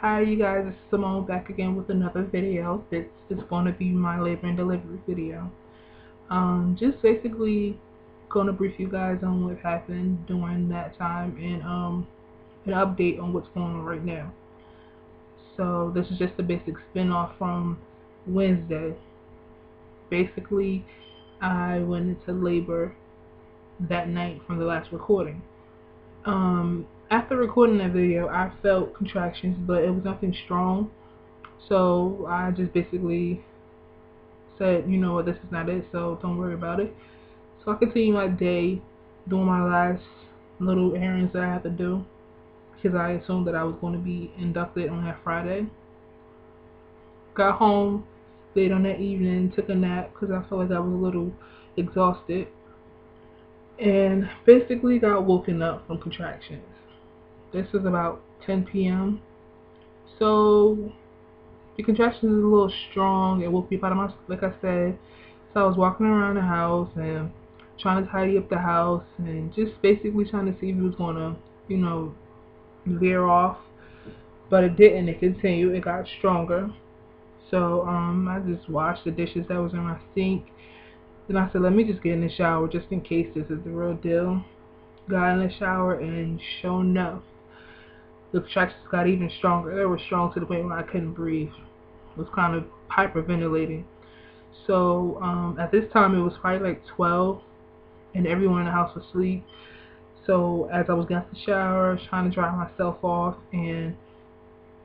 Hi you guys, it's Simone back again with another video. This is going to be my labor and delivery video. Just basically going to brief you guys on what happened during that time and an update on what's going on right now. So this is just a basic spin-off from Wednesday. Basically, I went into labor that night from the last recording. After recording that video, I felt contractions, but it was nothing strong. So I just basically said, you know what, this is not it, so don't worry about it. So I continued my day, doing my last little errands that I had to do, because I assumed that I was going to be inducted on that Friday. Got home late on that evening, took a nap, because I felt like I was a little exhausted, and basically got woken up from contractions. This was about 10 p.m. So the contractions was a little strong. It woke me up out of my, like I said. So I was walking around the house and trying to tidy up the house and just basically trying to see if it was gonna, veer off. But it didn't. It continued. It got stronger. So I just washed the dishes that was in my sink. Then I said, let me just get in the shower just in case this is the real deal. Got in the shower and sure enough, the contractions got even stronger. They were strong to the point where I couldn't breathe. It was kind of hyperventilating. So at this time it was probably like 12 and everyone in the house was asleep. So as I was getting out the shower, I was trying to dry myself off and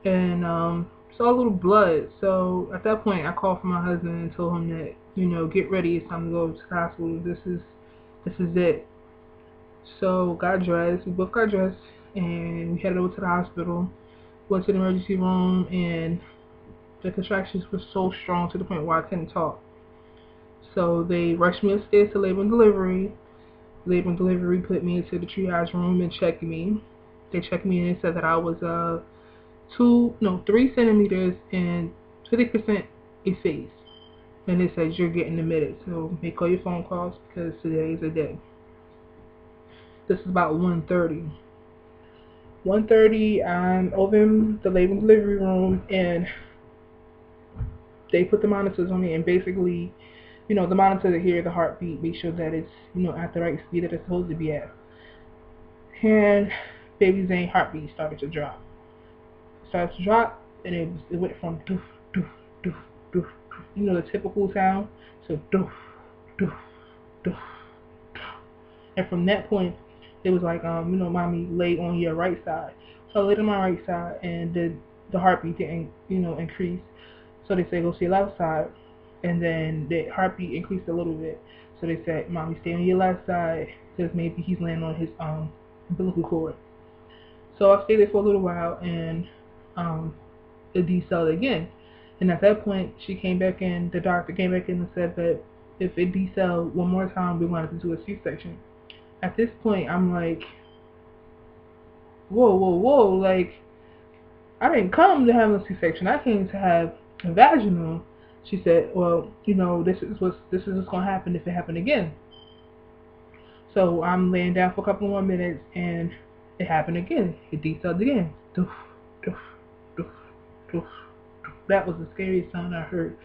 saw a little blood. So at that point I called for my husband and told him that, get ready, it's time to go to the hospital. This is it. So got dressed, we both got dressed and we headed over to the hospital. Went to the emergency room and the contractions were so strong to the point where I couldn't talk. So they rushed me upstairs to labor and delivery. Labor and delivery put me into the triage room and checked me. They checked me and said that I was 3 centimeters and 50% effaced. And they said you're getting admitted, so make all your phone calls because today is a day. This is about 1:30. 1:30, I'm over in the labor and delivery room and they put the monitors on me and basically, the monitor to hear the heartbeat, make sure that it's, at the right speed that it's supposed to be at. And baby Zayne heartbeat started to drop. And it went from doof, doof, doof, doof, doof, the typical sound, so doof, doof, doof, doof. And from that point, it was like, mommy, lay on your right side. So I laid on my right side, and the heartbeat didn't, increase. So they said, go to your left side. And then the heartbeat increased a little bit. So they said, mommy, stay on your left side, because maybe he's laying on his umbilical cord. So I stayed there for a little while, and it decelled again. And at that point, she came back in, the doctor came back in and said that if it decelled one more time, we wanted to do a C-section. At this point, I'm like, whoa, like, I didn't come to have a C-section. I came to have a vaginal. She said, well, this is what's going to happen if it happened again. So I'm laying down for a couple more minutes, and it happened again. It decelled again. Doof, doof, doof, doof, doof. That was the scariest sound I heard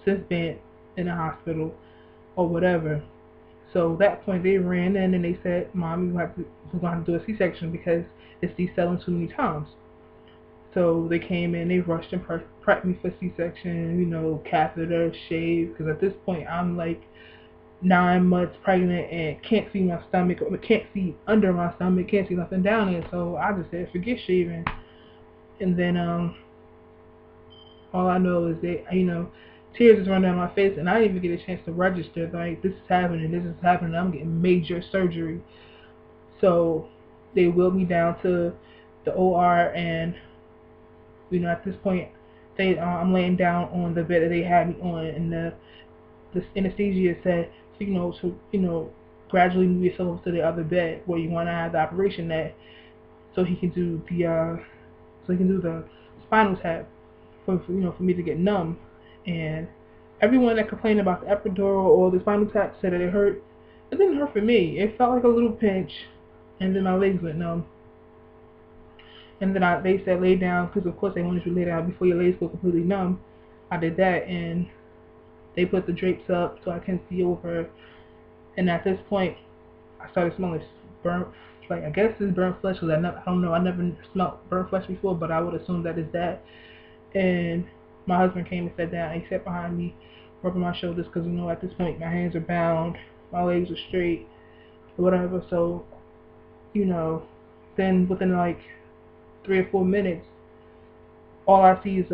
since being in the hospital or whatever. So at that point, they ran in and they said, Mom, we're going to do a C-section because it's decelling too many times. So they came in, they rushed and prepped me for C-section, catheter, shave, because at this point I'm like 9 months pregnant and can't see my stomach, can't see under my stomach, can't see nothing down there. So I just said, forget shaving. And then all I know is that, tears is running down my face, and I didn't even get a chance to register, like, this is happening, I'm getting major surgery. So they wheeled me down to the OR, and at this point, I'm laying down on the bed that they had me on, and the anesthesia said, to gradually move yourself to the other bed where you want to have the operation at, so he can do the spinal tap for me to get numb. And everyone that complained about the epidural or the spinal tap said that it hurt. It didn't hurt for me. It felt like a little pinch, and then my legs went numb. And then they said lay down, because of course they wanted you to lay down before your legs go completely numb. I did that, and they put the drapes up so I can see over. And at this point, I started smelling burnt, like I guess it's burnt flesh, because I don't know, I never smelled burnt flesh before, but I would assume that is that. And my husband came and sat down, and he sat behind me, rubbing my shoulders, because at this point my hands are bound, my legs are straight, or whatever. So, then within like 3 or 4 minutes, all I see is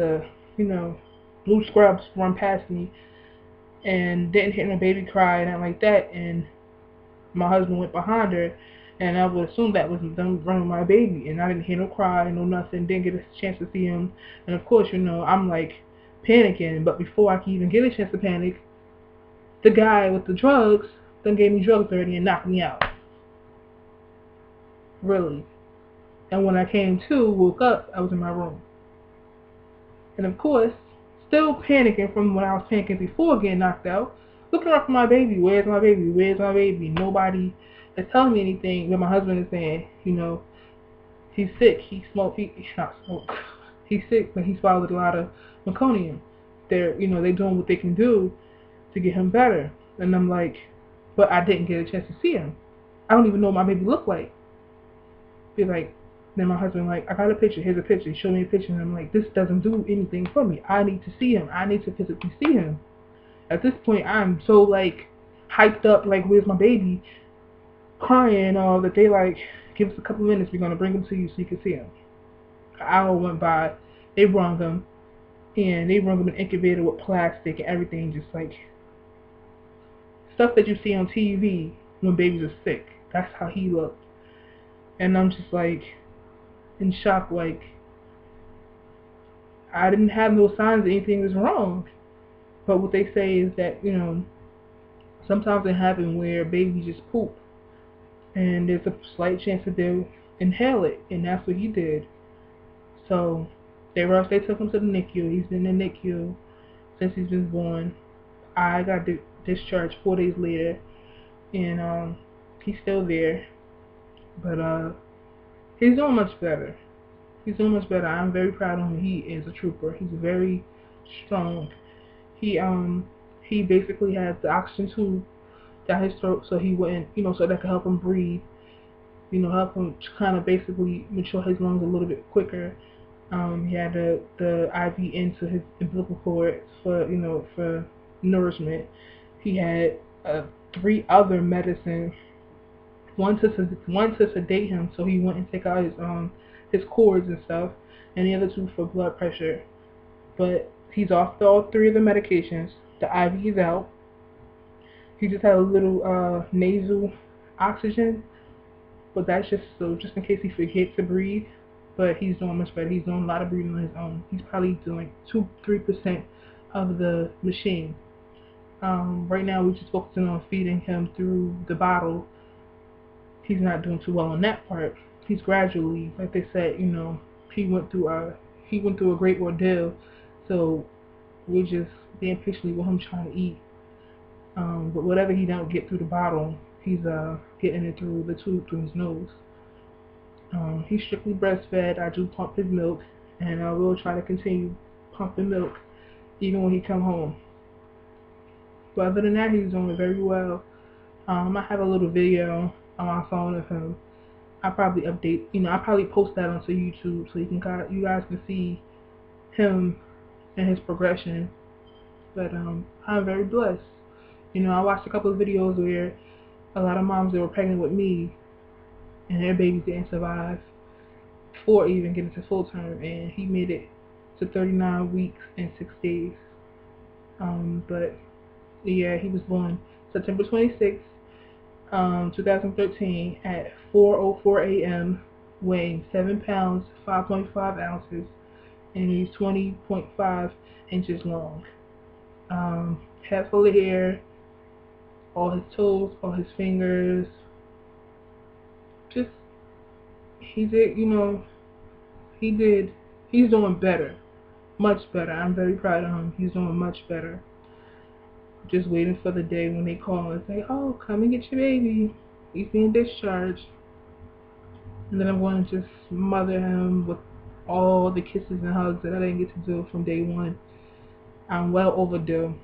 blue scrubs run past me, and didn't hear no baby cry and like that. And my husband went behind her, and I would assume that was them running my baby, and I didn't hear no cry, no nothing, didn't get a chance to see him. And of course, I'm like panicking, but before I can even get a chance to panic, the guy with the drugs then gave me drugs already and knocked me out. Really. And when I woke up, I was in my room. And of course, still panicking from when I was panicking before getting knocked out, looking up for my baby. Where's my baby? Where's my baby? Nobody is telling me anything. But my husband is saying, he's sick. He's not smoke. He's sick, but he swallowed a lot of meconium. They're doing what they can do to get him better. And I'm like, but I didn't get a chance to see him. I don't even know what my baby looked like. Be like, then my husband like, I got a picture. Here's a picture. Show me a picture. And I'm like, this doesn't do anything for me. I need to see him. I need to physically see him. At this point, I'm so like hyped up. Like, where's my baby? Crying all that they like, give us a couple minutes. We're gonna bring him to you so you can see him. An hour went by. They brought him, and they brought him an incubator with plastic and everything, just like stuff that you see on TV when babies are sick. That's how he looked. And I'm just like in shock, like I didn't have no signs that anything was wrong. But what they say is that, sometimes it happens where babies just poop, and there's a slight chance that they'll inhale it, and that's what he did. So they took him to the NICU. He's been in the NICU since he's been born. I got discharged 4 days later, and he's still there. But he's doing much better. I'm very proud of him. He is a trooper. He's very strong. He basically has the oxygen tube down his throat, so he wouldn't, so that could help him breathe. Help him kind of basically mature his lungs a little bit quicker. He had the IV into his umbilical cord for nourishment. He had 3 other medicines. One to sedate him, so he wouldn't take out his cords and stuff, and the other 2 for blood pressure. But he's off all 3 of the medications. The IV is out. He just had a little nasal oxygen, but that's just in case he forgets to breathe. But he's doing much better. He's doing a lot of breathing on his own. He's probably doing 2-3% of the machine. Right now we're just focusing on feeding him through the bottle. He's not doing too well on that part. He's gradually, like they said, he went through a great ordeal. So we're just being patient with him trying to eat. But whatever he don't get through the bottle, he's getting it through the tube through his nose. He's strictly breastfed. I do pump his milk, and I will try to continue pumping milk even when he come home. But other than that, he's doing very well. I have a little video on my phone of him. I'll probably I'll probably post that onto YouTube so you guys can see him and his progression. But I'm very blessed. I watched a couple of videos where a lot of moms that were pregnant with me and their babies didn't survive before even getting to full term, and he made it to 39 weeks and 6 days. But yeah, he was born September 26th, 2013 at 4:04 a.m., weighing 7 pounds, 5.5 ounces, and he's 20.5 inches long. Head full of hair, all his toes, all his fingers. Just, he's doing better. Much better. I'm very proud of him. He's doing much better. Just waiting for the day when they call and say, oh, come and get your baby. He's being discharged. And then I'm going to just mother him with all the kisses and hugs that I didn't get to do from day one. I'm well overdue.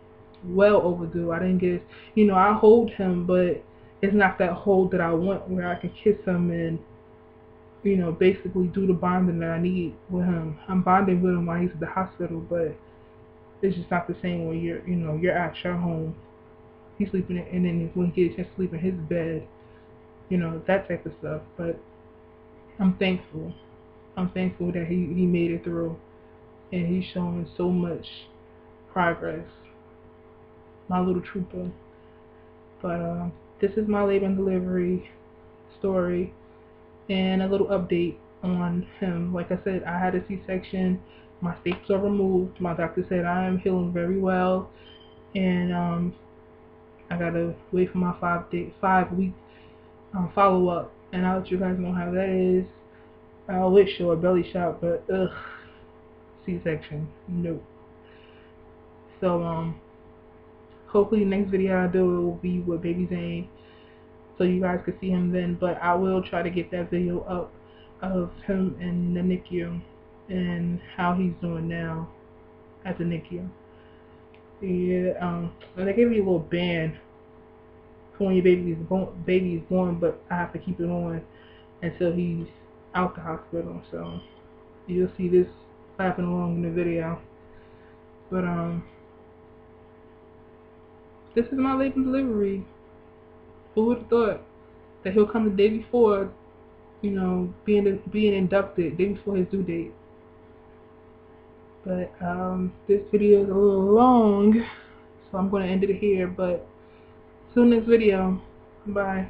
Well overdue. I didn't get, I hold him, but it's not that hold that I want where I can kiss him and, basically do the bonding that I need with him. I'm bonding with him while he's at the hospital, but it's just not the same when you're at your home. He's sleeping, and then when he gets a chance to sleep in his bed, that type of stuff. But I'm thankful. I'm thankful that he made it through, and he's showing so much progress. My little trooper. But this is my labor and delivery story and a little update on him. Like I said, I had a C-section. My staples are removed. My doctor said I am healing very well, and I gotta wait for my 5-week follow up, and I'll let you guys know how that is. I wish or a belly shot, but C-section, nope. So hopefully the next video I do will be with baby Zayne, so you guys can see him then. But I will try to get that video up of him in the NICU and how he's doing now at the NICU. Yeah, they gave me a little band for when your baby is born, but I have to keep it on until he's out the hospital. So you'll see this happen along in the video. But this is my labor and delivery. Who would have thought that he'll come the day before, being inducted, day before his due date. But this video is a little long, so I'm going to end it here. But till next video, bye.